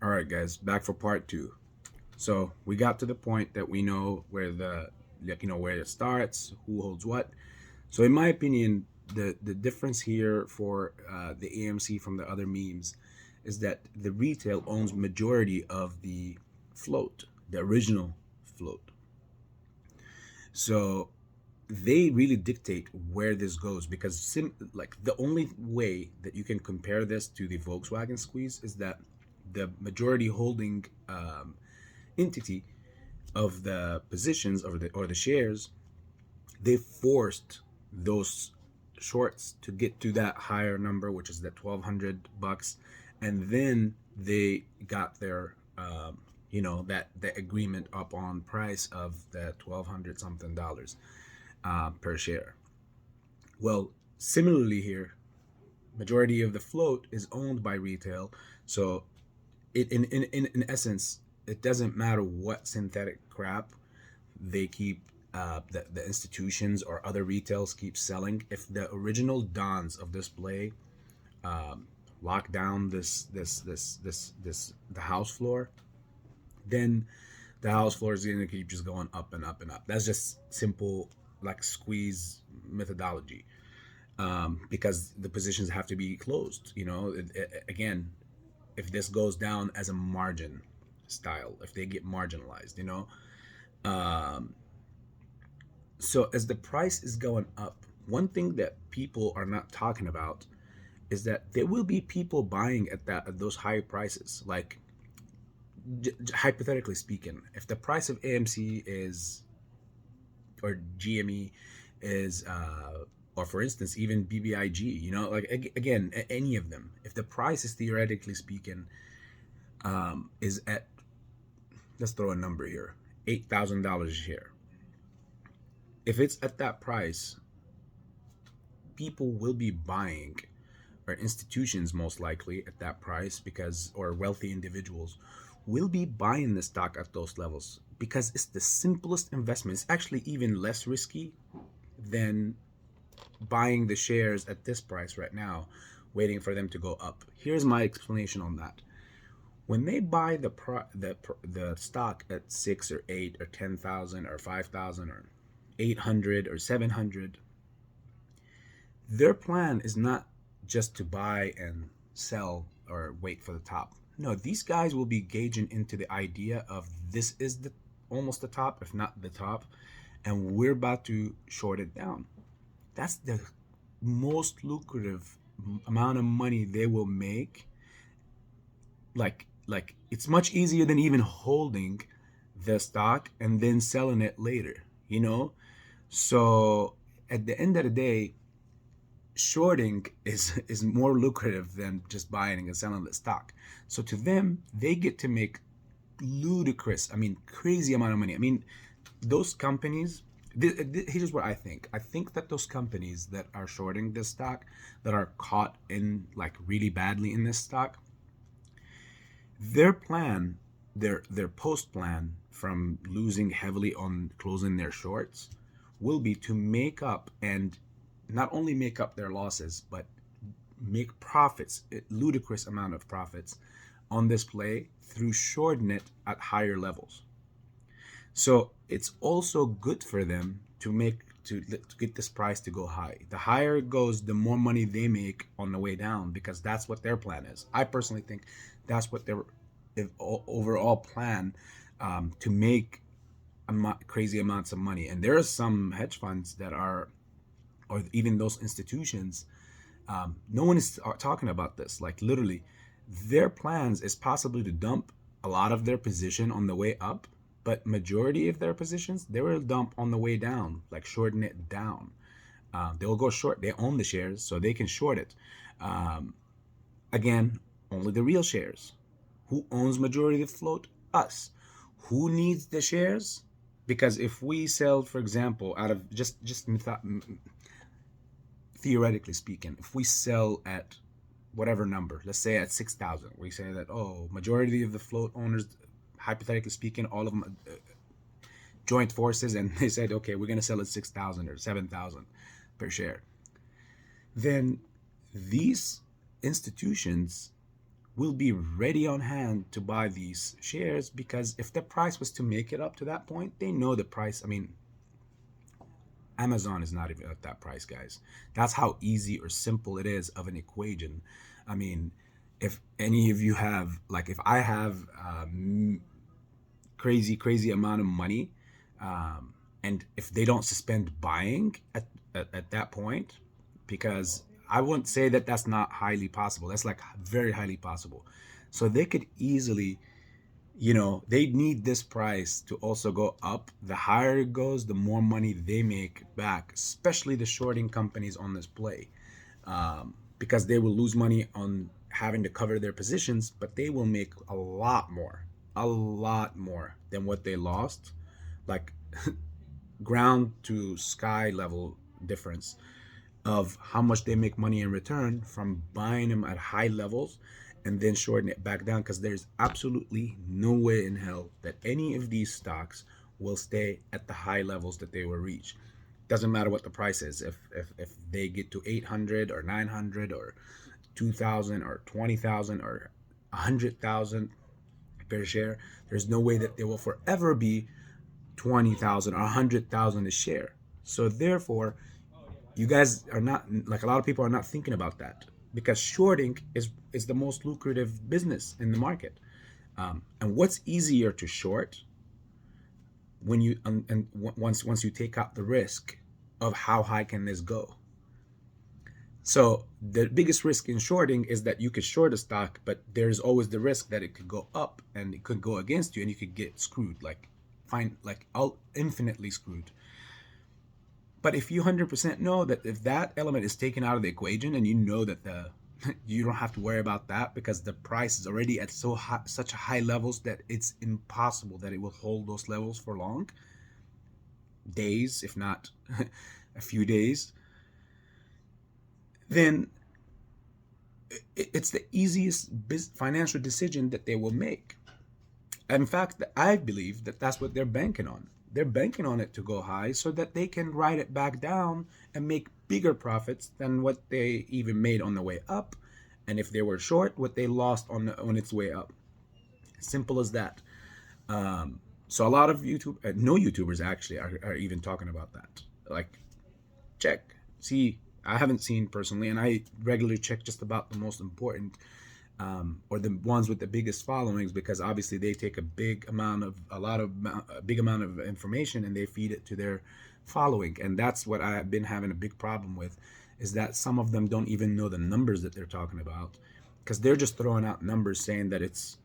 All right, guys, back for part two. So we got to the point that we know where where it starts, who holds what. So in my opinion, the difference here for the AMC from the other memes is that the retail owns majority of the float, the original float. So they really dictate where this goes because like the only way that you can compare this to the Volkswagen squeeze is that the majority holding entity of the positions or the shares, they forced those shorts to get to that higher number, which is that $1,200, and then they got their that agreement up on price of the 1,200 something dollars per share. Well, similarly here, majority of the float is owned by retail, so in essence, it doesn't matter what synthetic crap they keep the institutions or other retails keep selling. If the original dons of this play um, lock down this the house floor, then the house floor is going to keep just going up and up and up. That's just simple like squeeze methodology, because the positions have to be closed. Again, if this goes down as a margin style, if they get marginalized, um, so as the price is going up, one thing that people are not talking about is that there will be people buying at those high prices. Like hypothetically speaking, if the price of AMC is or GME is or for instance even BBIG, like again any of them, if the price is theoretically speaking is at, let's throw a number here, $8,000 a share. If it's at that price, people will be buying, or institutions most likely at that price, because or wealthy individuals will be buying the stock at those levels because it's the simplest investment. It's actually even less risky than buying the shares at this price right now, waiting for them to go up. Here's my explanation on that. When they buy the stock at 6 or 8 or 10,000 or 5,000 or 800 or 700, their plan is not just to buy and sell or wait for the top. No, these guys will be gauging into the idea of this is the almost the top, if not the top, and we're about to short it down. That's the most lucrative amount of money they will make. Like it's much easier than even holding the stock and then selling it later, So at the end of the day, shorting is more lucrative than just buying and selling the stock. So to them, they get to make ludicrous, I mean, crazy amount of money. I mean, those companies. Here's what I think. I think that those companies that are shorting this stock, that are caught in like really badly in this stock, their plan, their post plan from losing heavily on closing their shorts, will be to make up, and not only make up their losses, but make profits, a ludicrous amount of profits on this play through shorting it at higher levels. So it's also good for them to get this price to go high. The higher it goes, the more money they make on the way down, because that's what their plan is. I personally think that's what their overall plan, to make crazy amounts of money. And there are some hedge funds that are, or even those institutions, no one is talking about this. Like literally, their plans is possibly to dump a lot of their position on the way up, but majority of their positions they will dump on the way down, like shorting it down. They'll go short. They own the shares, so they can short it. Um, Again, only the real shares. Who owns majority of the float? Us. Who needs the shares? Because if we sell, for example, out of just theoretically speaking, if we sell at whatever number, let's say at 6,000, we say that, oh, majority of the float owners, hypothetically speaking, all of them joint forces, and they said, okay, we're going to sell at 6,000 or 7,000 per share. Then these institutions will be ready on hand to buy these shares, because if the price was to make it up to that point, they know the price. I mean, Amazon is not even at that price, guys. That's how easy or simple it is of an equation. I mean, if any of you have, like, if I have crazy amount of money, and if they don't suspend buying at that point, because I wouldn't say that that's not highly possible. That's like very highly possible. So they could easily, they need this price to also go up. The higher it goes, the more money they make back, especially the shorting companies on this play, because they will lose money on having to cover their positions, but they will make a lot more than what they lost. Like ground to sky level difference of how much they make money in return from buying them at high levels and then shorting it back down, because there's absolutely no way in hell that any of these stocks will stay at the high levels that they will reach. Doesn't matter what the price is. If they get to 800 or 900 or 2,000 or 20,000 or 100,000 per share, there's no way that they will forever be 20,000 or 100,000 a share. So therefore, you guys are not, like, a lot of people are not thinking about that, because shorting is the most lucrative business in the market. And what's easier to short when you and once you take out the risk of how high can this go. So the biggest risk in shorting is that you could short a stock, but there's always the risk that it could go up and it could go against you and you could get screwed, like infinitely screwed. But if you 100% know that if that element is taken out of the equation, and you know that you don't have to worry about that, because the price is already at such high levels that it's impossible that it will hold those levels for long, days, if not a few days, then it's the easiest financial decision that they will make. In fact, I believe that that's what they're banking on. They're banking on it to go high so that they can write it back down and make bigger profits than what they even made on the way up. And if they were short, what they lost on its way up. Simple as that. So a lot of no YouTubers actually are even talking about that. Like, check. See, I haven't seen personally, and I regularly check just about the most important or the ones with the biggest followings, because obviously they take a big amount of information and they feed it to their following. And that's what I've been having a big problem with, is that some of them don't even know the numbers that they're talking about, because they're just throwing out numbers saying that it's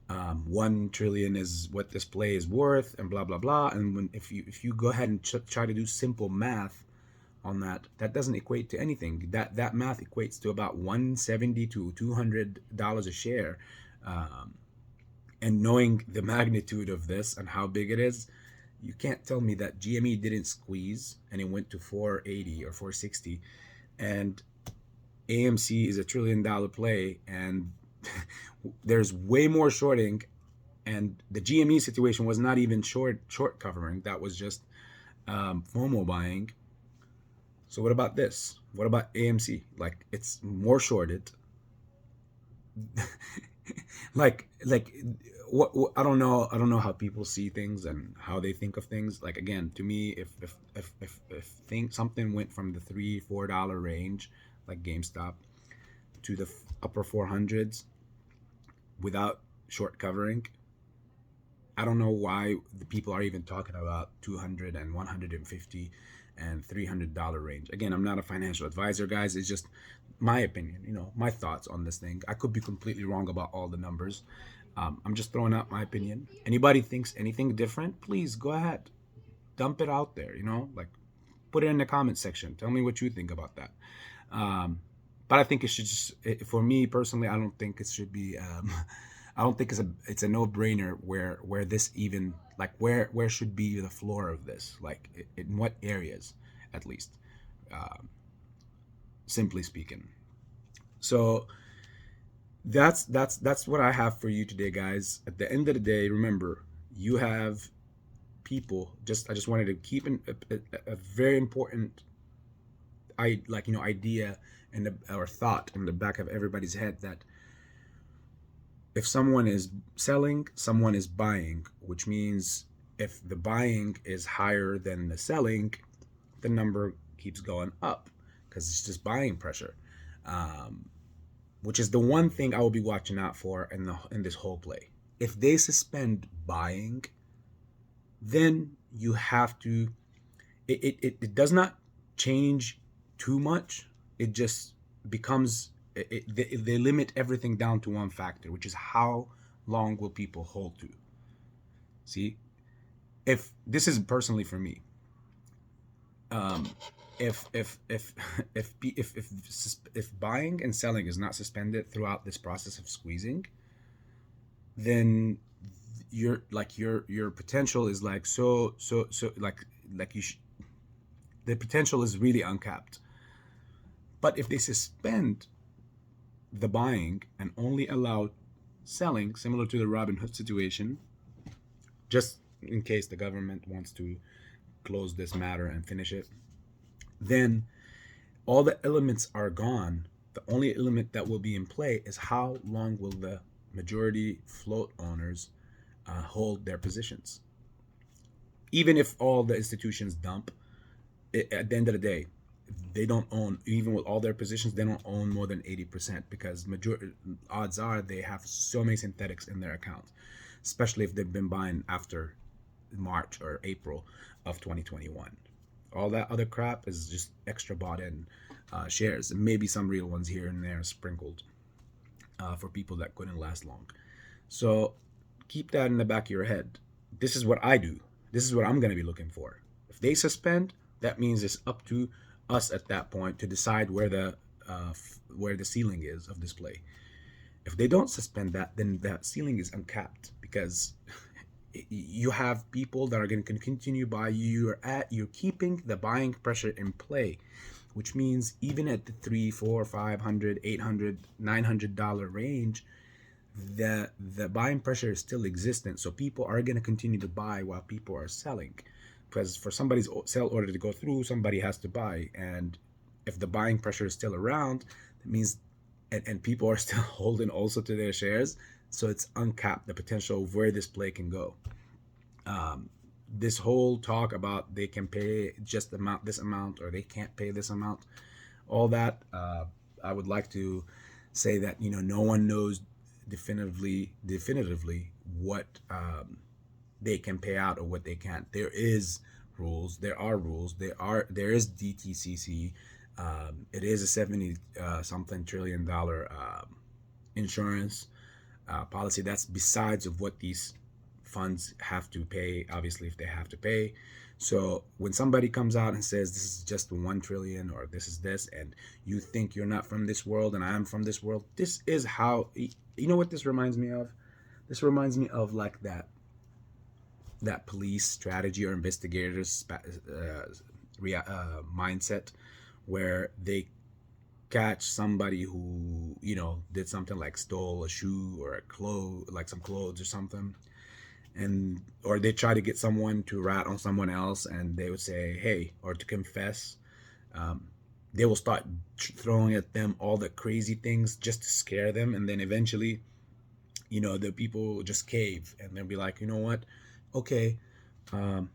1 trillion is what this play is worth and blah blah blah. And if you go ahead and try to do simple math on that doesn't equate to anything. That math equates to about $170 to $200 a share. And knowing the magnitude of this and how big it is, you can't tell me that GME didn't squeeze and it went to 480 or 460, and AMC is $1 trillion play, and there's way more shorting, and the GME situation was not even short covering. That was just FOMO buying. So what about this? What about AMC? Like, it's more shorted. like what I don't know how people see things and how they think of things. Like, again, to me, if something went from the $3-4 range, like GameStop, to the upper 400s without short covering, I don't know why the people are even talking about 200 and 150 and $300 range. Again, I'm not a financial advisor, guys. It's just my opinion, my thoughts on this thing. I could be completely wrong about all the numbers. I'm just throwing out my opinion. Anybody thinks anything different, please go ahead. Dump it out there, like, put it in the comment section. Tell me what you think about that. But I think it should just, for me personally, I don't think it should be, I don't think it's a no-brainer where this even, like, where should be the floor of this, like, in what areas, at least, simply speaking. So that's what I have for you today, guys. At the end of the day, remember, you have people. I just wanted to keep a very important idea or thought in the back of everybody's head, that if someone is selling, someone is buying, which means if the buying is higher than the selling, the number keeps going up because it's just buying pressure, um, which is the one thing I will be watching out for in this whole play. If they suspend buying, then you have to. It does not change too much. It just becomes. They limit everything down to one factor, which is how long will people hold to. See, if this is personally for me, um, if buying and selling is not suspended throughout this process of squeezing, then your potential is like like the potential is really uncapped. But if they suspend the buying and only allow selling, similar to the Robin Hood situation, just in case the government wants to close this matter and finish it, then all the elements are gone. The only element that will be in play is how long will the majority float owners hold their positions. Even if all the institutions dump, at the end of the day, they don't own, even with all their positions, they don't own more than 80% because odds are they have so many synthetics in their accounts, especially if they've been buying after March or April of 2021. All that other crap is just extra bought in shares, and maybe some real ones here and there sprinkled for people that couldn't last long. So keep that in the back of your head. This is what I do. This is what I'm going to be looking for. If they suspend, that means it's up to us at that point to decide where the ceiling is of this play. If they don't suspend that, then that ceiling is uncapped because you have people that are going to continue buy. You're keeping the buying pressure in play, which means even at the $300, $400, $500, $800, $900 range, the buying pressure is still existent. So people are going to continue to buy while people are selling, because for somebody's sell order to go through, somebody has to buy. And if the buying pressure is still around, that means and people are still holding also to their shares, so it's uncapped, the potential of where this play can go. This whole talk about they can pay just this amount or they can't pay this amount, all that, I would like to say that no one knows definitively what they can pay out or what they can't. There is rules. There is DTCC. It is a 70 something trillion dollar insurance policy. That's besides of what these funds have to pay, obviously, if they have to pay. So when somebody comes out and says this is just 1 trillion or this is this, and you think you're not from this world and I'm from this world, this is how, what this reminds me of? This reminds me of like that police strategy or investigators mindset where they catch somebody who did something like stole a shoe or a clothes, like some clothes or something, or they try to get someone to rat on someone else, and they would say hey, or to confess. They will start throwing at them all the crazy things just to scare them, and then eventually the people just cave and they'll be like, you know what, okay,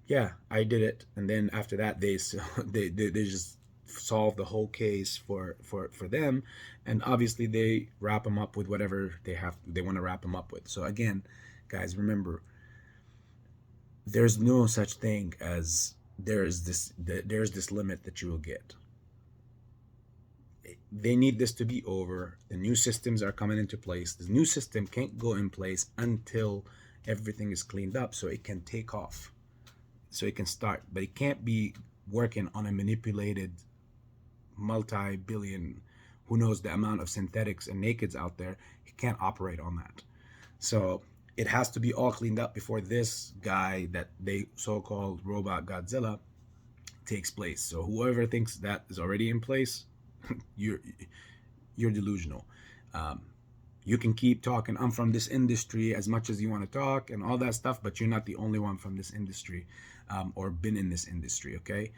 yeah, I did it. And then after that they just solve the whole case for them, and obviously they wrap them up with whatever they want to wrap them up with. So again, guys, remember, there's no such thing as there's this limit that you will get. They need this to be over. The new systems are coming into place. The new system can't go in place until everything is cleaned up so it can take off, so it can start. But it can't be working on a manipulated multi-billion, who knows the amount of synthetics and nakeds out there. It can't operate on that. So it has to be all cleaned up before this guy that they so-called robot Godzilla takes place. So whoever thinks that is already in place, you're delusional. You can keep talking, I'm from this industry, as much as you want to talk and all that stuff, but you're not the only one from this industry or been in this industry, okay?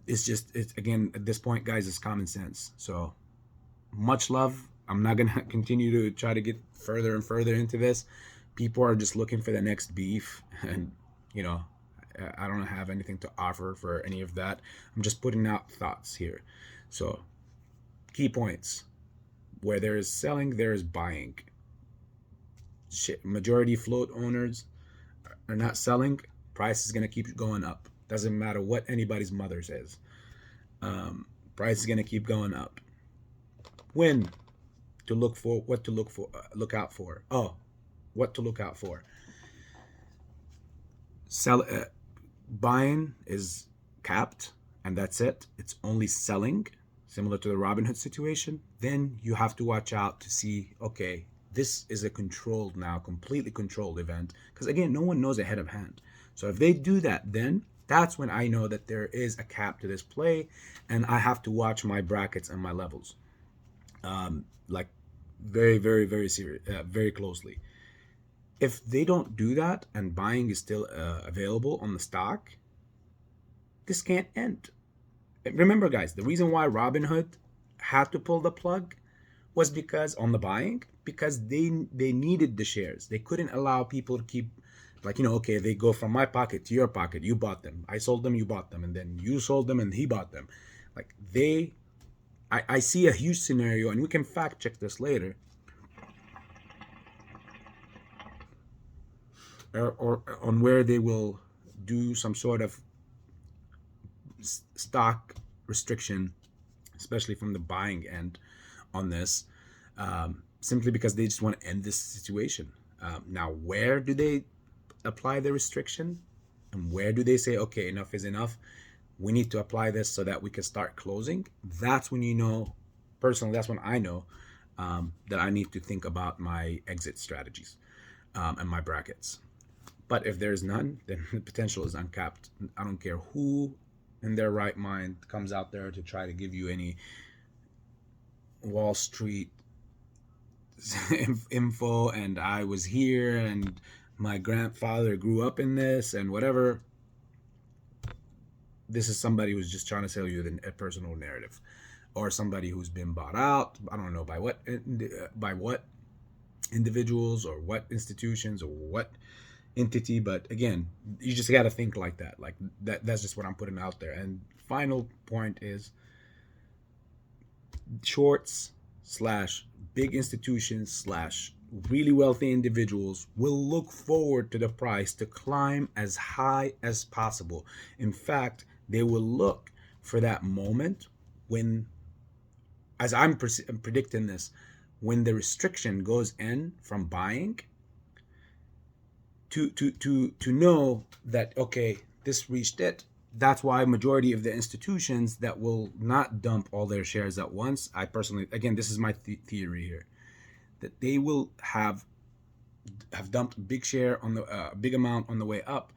It's again, at this point, guys, it's common sense. So much love. I'm not gonna continue to try to get further and further into this. People are just looking for the next beef, and you know, I don't have anything to offer for any of that. I'm just putting out thoughts here. So, key points: where there is selling, there is buying. Majority float owners are not selling. Price is gonna keep going up. Doesn't matter what anybody's mother says. Price is gonna keep going up. When to look for, what to look for, look out for. Oh, what to look out for. Buying is capped, and that's it. It's only selling, similar to the Robinhood situation. Then you have to watch out to see, okay, this is a controlled now, completely controlled event, because again, no one knows ahead of hand. So if they do that, then that's when I know that there is a cap to this play, and I have to watch my brackets and my levels, like very, very, very serious, very closely. If they don't do that and buying is still available on the stock, this can't end. Remember, guys, the reason why Robinhood had to pull the plug was because on the buying, because they needed the shares. They couldn't allow people to keep, like, okay, they go from my pocket to your pocket. You bought them, I sold them, you bought them, and then you sold them and he bought them. Like I see a huge scenario, and we can fact check this later, or on where they will do some sort of stock restriction, especially from the buying end on this, simply because they just want to end this situation. Now, where do they apply the restriction, and where do they say, okay, enough is enough, we need to apply this so that we can start closing? That's when personally, that's when I know that I need to think about my exit strategies and my brackets. But if there's none, then the potential is uncapped. I don't care who in their right mind comes out there to try to give you any Wall Street info, and I was here, and my grandfather grew up in this, and whatever. This is somebody who's just trying to sell you a personal narrative, or somebody who's been bought out. I don't know by what individuals or what institutions or what entity, but again, you just got to think like that. Like that's just what I'm putting out there. And final point is, shorts / big institutions / really wealthy individuals will look forward to the price to climb as high as possible. In fact, they will look for that moment when, as I'm predicting this, when the restriction goes in from buying, to know that, okay, this reached it. That's why majority of the institutions that will not dump all their shares at once, I personally, again, this is my theory here, that they will have dumped a big share on the big amount on the way up,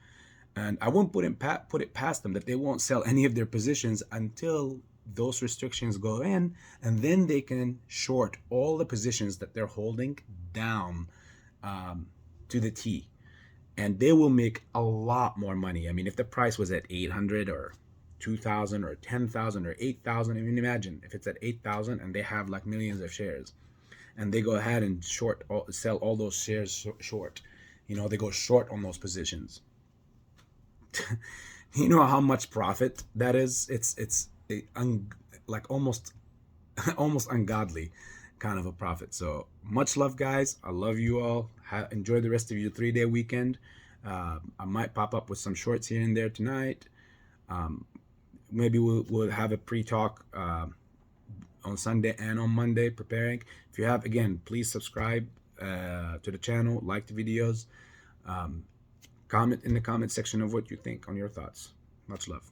and I won't put it past them that they won't sell any of their positions until those restrictions go in, and then they can short all the positions that they're holding down to the T. And they will make a lot more money. I mean, if the price was at 800 or 2,000 or 10,000 or 8,000, I mean, imagine if it's at 8,000 and they have like millions of shares, and they go ahead and sell all those shares short. They go short on those positions. You know how much profit that is? It's like almost ungodly kind of a profit. So much love, guys. I love you all. Enjoy the rest of your 3-day weekend. I might pop up with some shorts here and there tonight. Maybe we'll have a pre-talk on Sunday and on Monday, preparing. If you have, again, please subscribe to the channel, like the videos, comment in the comment section of what you think on your thoughts. Much love.